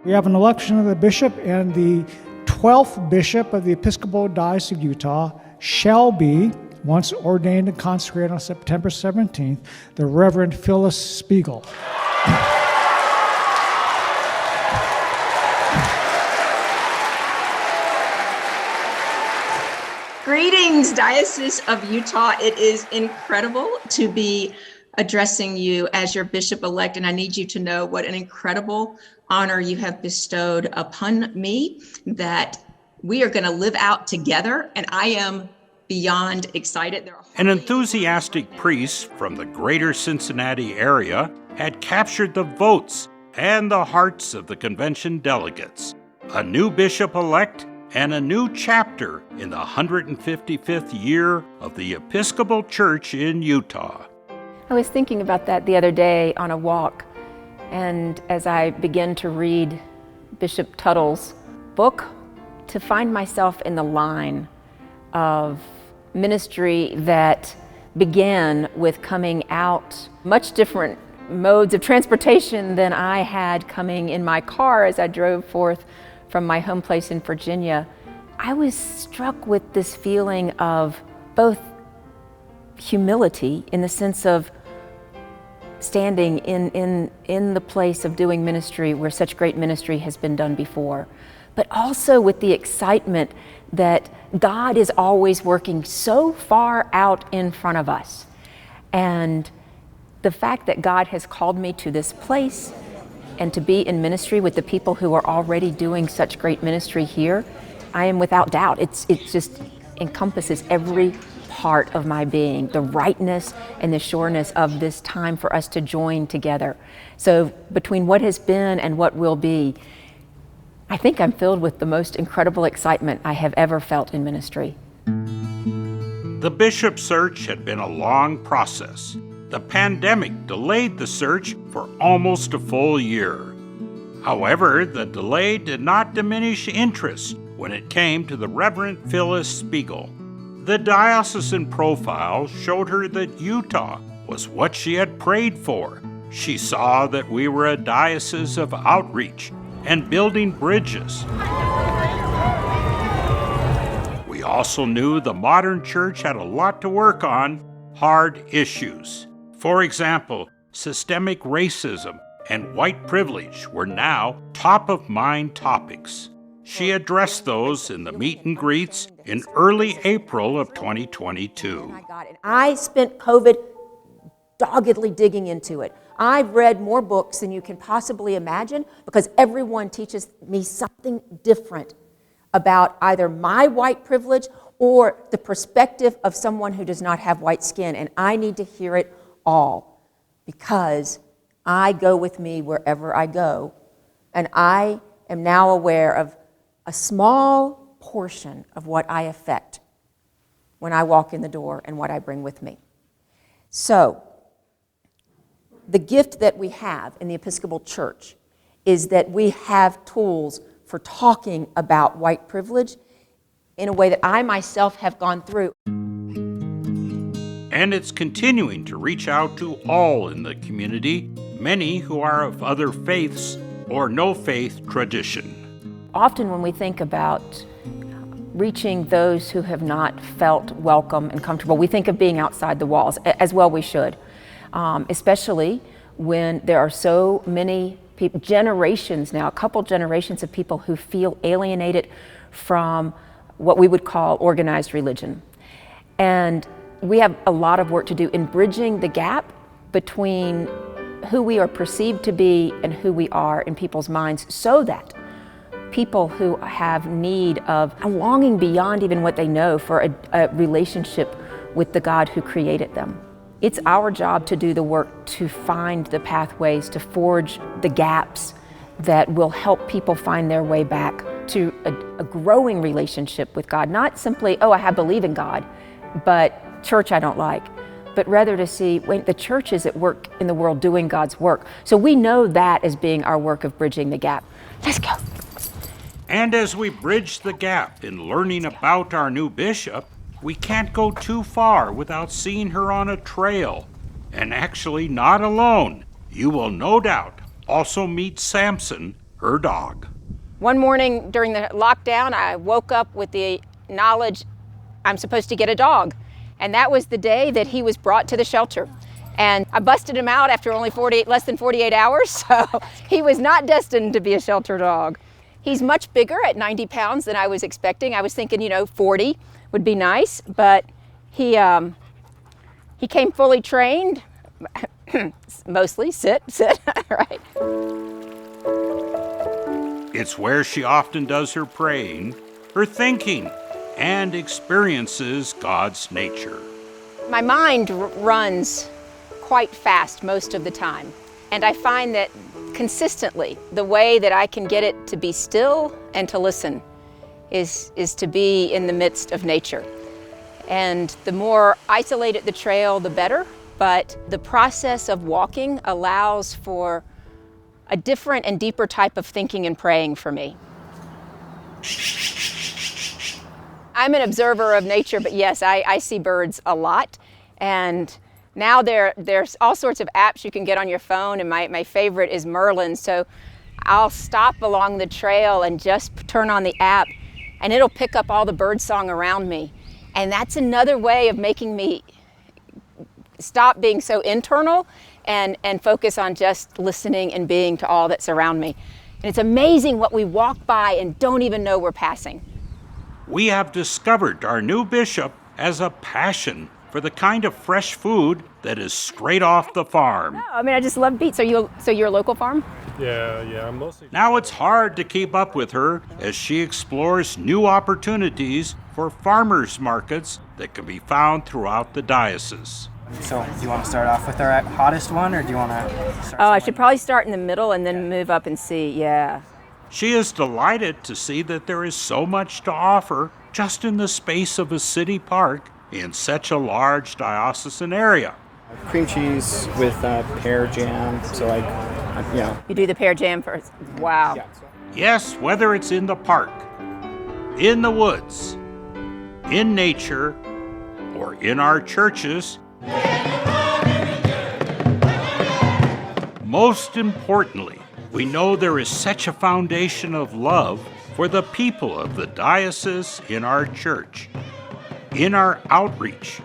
We have an election of the bishop, and the 12th bishop of the Episcopal Diocese of Utah shall be, once ordained and consecrated on September 17th, the Reverend Phyllis Spiegel. Greetings, Diocese of Utah. It is incredible to be addressing you as your bishop-elect, and I need you to know what an incredible honor you have bestowed upon me, that we are going to live out together, and I am beyond excited. An enthusiastic priest from the greater Cincinnati area had captured the votes and the hearts of the convention delegates. A new bishop-elect and a new chapter in the 155th year of the Episcopal Church in Utah. I was thinking about that the other day on a walk, and as I began to read Bishop Tuttle's book, to find myself in the line of ministry that began with coming out much different modes of transportation than I had coming in my car as I drove forth from my home place in Virginia. I was struck with this feeling of both humility in the sense of standing in the place of doing ministry where such great ministry has been done before, but also with the excitement that God is always working so far out in front of us. And the fact that God has called me to this place and to be in ministry with the people who are already doing such great ministry here, I am without doubt. It just encompasses every part of my being, the rightness and the sureness of this time for us to join together. So between what has been and what will be, I think I'm filled with the most incredible excitement I have ever felt in ministry. The bishop search had been a long process. The pandemic delayed the search for almost a full year. However, the delay did not diminish interest when it came to the Reverend Phyllis Spiegel. The diocesan profile showed her that Utah was what she had prayed for. She saw that we were a diocese of outreach and building bridges. We also knew the modern church had a lot to work on, hard issues. For example, systemic racism and white privilege were now top-of-mind topics. She addressed those in the meet and greets in early April of 2022. I spent COVID doggedly digging into it. I've read more books than you can possibly imagine because everyone teaches me something different about either my white privilege or the perspective of someone who does not have white skin. And I need to hear it all because I go with me wherever I go. And I am now aware of a small portion of what I affect when I walk in the door and what I bring with me. So, the gift that we have in the Episcopal Church is that we have tools for talking about white privilege in a way that I myself have gone through. And it's continuing to reach out to all in the community, many who are of other faiths or no faith tradition. Often when we think about reaching those who have not felt welcome and comfortable, we think of being outside the walls, as well we should, especially when there are so many people, generations now, a couple generations of people who feel alienated from what we would call organized religion. And we have a lot of work to do in bridging the gap between who we are perceived to be and who we are in people's minds, so that people who have need of a longing beyond even what they know for a relationship with the God who created them. It's our job to do the work to find the pathways, to forge the gaps that will help people find their way back to a growing relationship with God. Not simply, oh, I believe in God, but church I don't like. But rather to see, wait, the church is at work in the world doing God's work. So we know that as being our work of bridging the gap. Let's go. And as we bridge the gap in learning about our new bishop, we can't go too far without seeing her on a trail. And actually not alone. You will no doubt also meet Samson, her dog. One morning during the lockdown, I woke up with the knowledge I'm supposed to get a dog. And that was the day that he was brought to the shelter. And I busted him out after only less than 48 hours, so he was not destined to be a shelter dog. He's much bigger at 90 pounds than I was expecting. I was thinking, 40 would be nice, but he came fully trained, mostly sit, right? It's where she often does her praying, her thinking, and experiences God's nature. My mind runs quite fast most of the time, and I find that consistently the way that I can get it to be still and to listen is to be in the midst of nature. And the more isolated the trail, the better, but the process of walking allows for a different and deeper type of thinking and praying for me. I'm an observer of nature, but yes, I see birds a lot. And now there's all sorts of apps you can get on your phone, and my favorite is Merlin. So I'll stop along the trail and just turn on the app, and it'll pick up all the bird song around me. And that's another way of making me stop being so internal and focus on just listening and being to all that's around me. And it's amazing what we walk by and don't even know we're passing. We have discovered our new bishop has a passion for the kind of fresh food that is straight off the farm. I mean, I just love beets. So you're a local farm? Yeah, I'm mostly. Now it's hard to keep up with her as she explores new opportunities for farmers markets that can be found throughout the diocese. So, do you want to start off with our hottest one, or do you want to start? Oh, I should probably start in the middle and then move up and see, yeah. She is delighted to see that there is so much to offer just in the space of a city park in such a large diocesan area. Cream cheese with pear jam, so You do the pear jam first. Wow. Yeah. Yes, whether it's in the park, in the woods, in nature, or in our churches, most importantly, we know there is such a foundation of love for the people of the diocese in our church, in our outreach.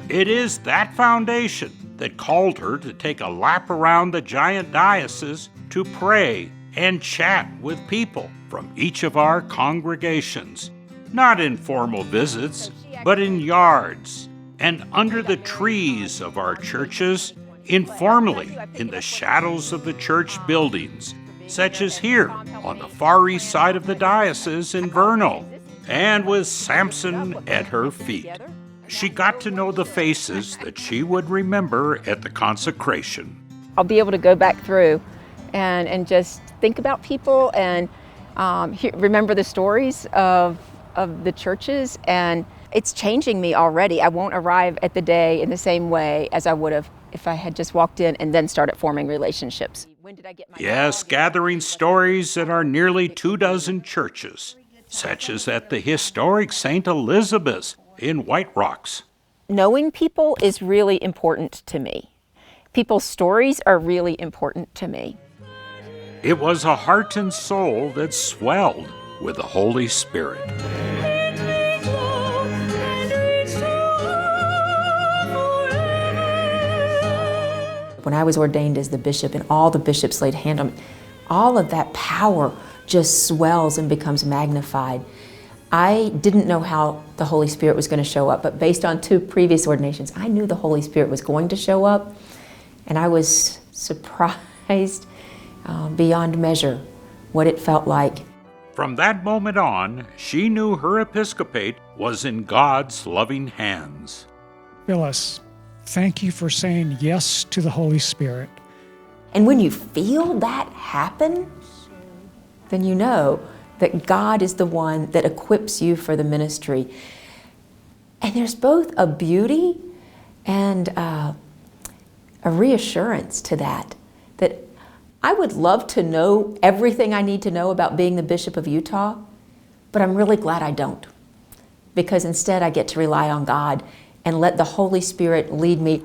It is that foundation that called her to take a lap around the giant diocese to pray and chat with people from each of our congregations, not in formal visits, but in yards and under the trees of our churches, informally in the shadows of the church buildings, such as here on the far east side of the diocese in Vernal, and with Samson at her feet. She got to know the faces that she would remember at the consecration. I'll be able to go back through and just think about people and remember the stories of the churches, and it's changing me already. I won't arrive at the day in the same way as I would have if I had just walked in and then started forming relationships. Yes, gathering stories at our nearly 24 churches, such as at the historic St. Elizabeth's in White Rocks. Knowing people is really important to me. People's stories are really important to me. It was a heart and soul that swelled with the Holy Spirit. When I was ordained as the bishop and all the bishops laid hand on me, all of that power just swells and becomes magnified. I didn't know how the Holy Spirit was going to show up, but based on 2 previous ordinations, I knew the Holy Spirit was going to show up, and I was surprised beyond measure what it felt like. From that moment on, she knew her episcopate was in God's loving hands. Phyllis, thank you for saying yes to the Holy Spirit. And when you feel that happen, then you know that God is the one that equips you for the ministry. And there's both a beauty and a reassurance to that I would love to know everything I need to know about being the Bishop of Utah, but I'm really glad I don't, because instead I get to rely on God and let the Holy Spirit lead me.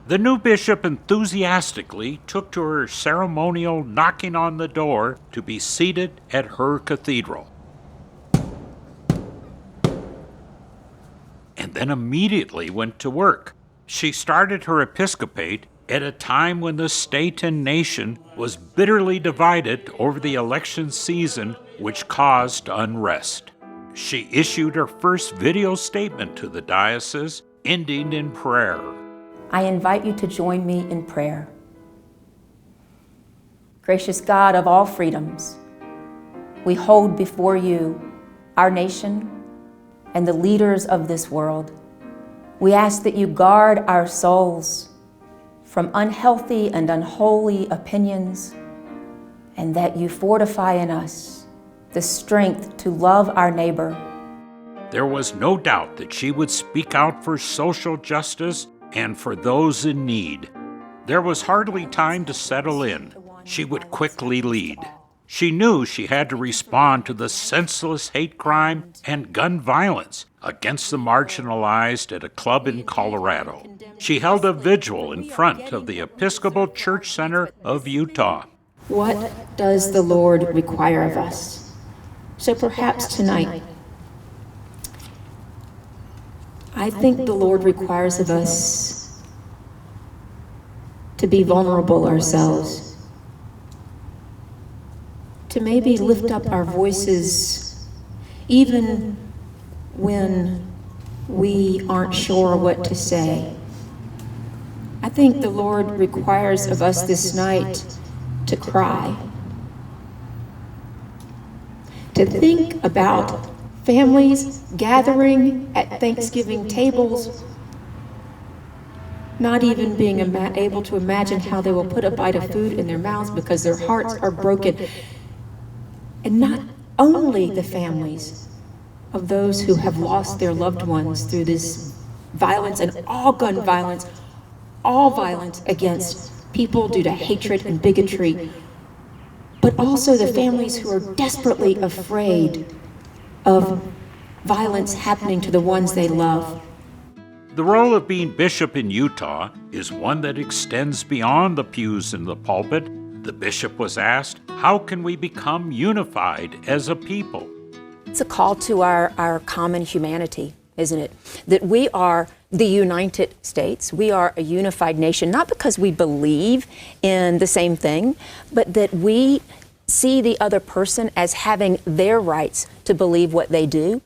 The new bishop enthusiastically took to her ceremonial knocking on the door to be seated at her cathedral. And then immediately went to work. She started her episcopate at a time when the state and nation was bitterly divided over the election season, which caused unrest. She issued her first video statement to the diocese, ending in prayer. I invite you to join me in prayer. Gracious God of all freedoms, we hold before you our nation and the leaders of this world. We ask that you guard our souls from unhealthy and unholy opinions, and that you fortify in us the strength to love our neighbor. There was no doubt that she would speak out for social justice and for those in need. There was hardly time to settle in. She would quickly lead. She knew she had to respond to the senseless hate crime and gun violence against the marginalized at a club in Colorado. She held a vigil in front of the Episcopal Church Center of Utah. What does the Lord require of us? So perhaps tonight, I think the Lord requires of us to be vulnerable ourselves, to maybe lift up our voices even when we aren't sure what to say. I think the Lord requires of us this night to cry, to think about families gathering at Thanksgiving tables, not even being able to imagine how they will put a bite of food in their mouths because their hearts are broken. And not only the families of those who have lost their loved ones through this violence and all gun violence, all violence against people due to hatred and bigotry, but also the families who are desperately afraid of violence happening to the ones they love. The role of being bishop in Utah is one that extends beyond the pews in the pulpit. The bishop was asked, how can we become unified as a people? It's a call to our common humanity, isn't it? That we are the United States. We are a unified nation, not because we believe in the same thing, but that we see the other person as having their rights to believe what they do.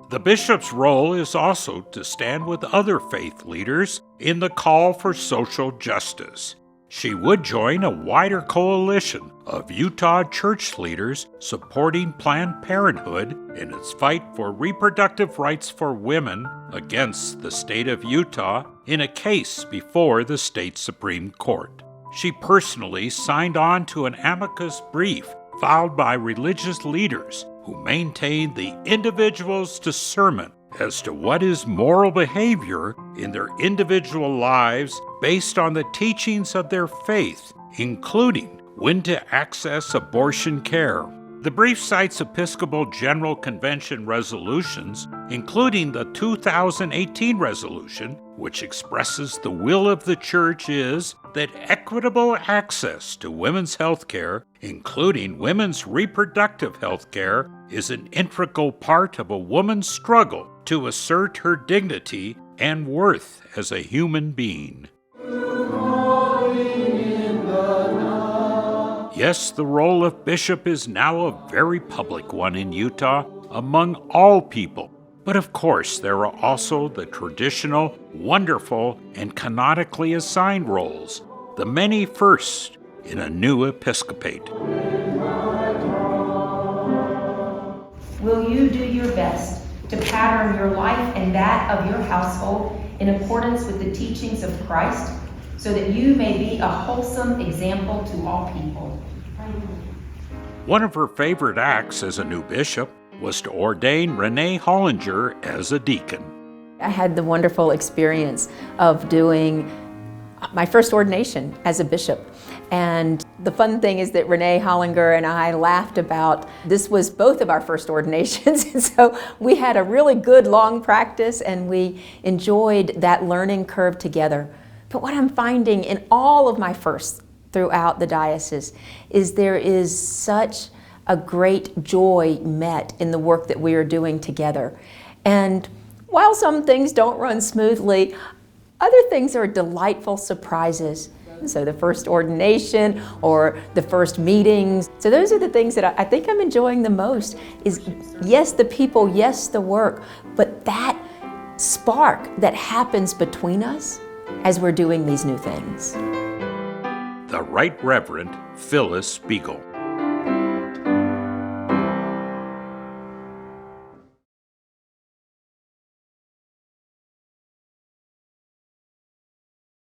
The bishop's role is also to stand with other faith leaders in the call for social justice. She would join a wider coalition of Utah church leaders supporting Planned Parenthood in its fight for reproductive rights for women against the state of Utah in a case before the state Supreme Court. She personally signed on to an amicus brief filed by religious leaders who maintain the individual's discernment as to what is moral behavior in their individual lives based on the teachings of their faith, including when to access abortion care. The brief cites Episcopal General Convention resolutions, including the 2018 resolution, which expresses the will of the Church is that equitable access to women's health care, including women's reproductive health care, is an integral part of a woman's struggle to assert her dignity and worth as a human being. Yes, the role of bishop is now a very public one in Utah among all people. But of course, there are also the traditional, wonderful, and canonically assigned roles, the many firsts in a new episcopate. Will you do your best to pattern your life and that of your household in accordance with the teachings of Christ, so that you may be a wholesome example to all people? One of her favorite acts as a new bishop was to ordain Renee Hollinger as a deacon. I had the wonderful experience of doing my first ordination as a bishop. And the fun thing is that Renee Hollinger and I laughed about, this was both of our first ordinations, and so we had a really good long practice and we enjoyed that learning curve together. But what I'm finding in all of my firsts throughout the diocese is there is such a great joy met in the work that we are doing together. And while some things don't run smoothly, other things are delightful surprises. So the first ordination or the first meetings. So those are the things that I think I'm enjoying the most is, yes, the people, yes, the work, but that spark that happens between us as we're doing these new things. The Right Reverend Phyllis Spiegel.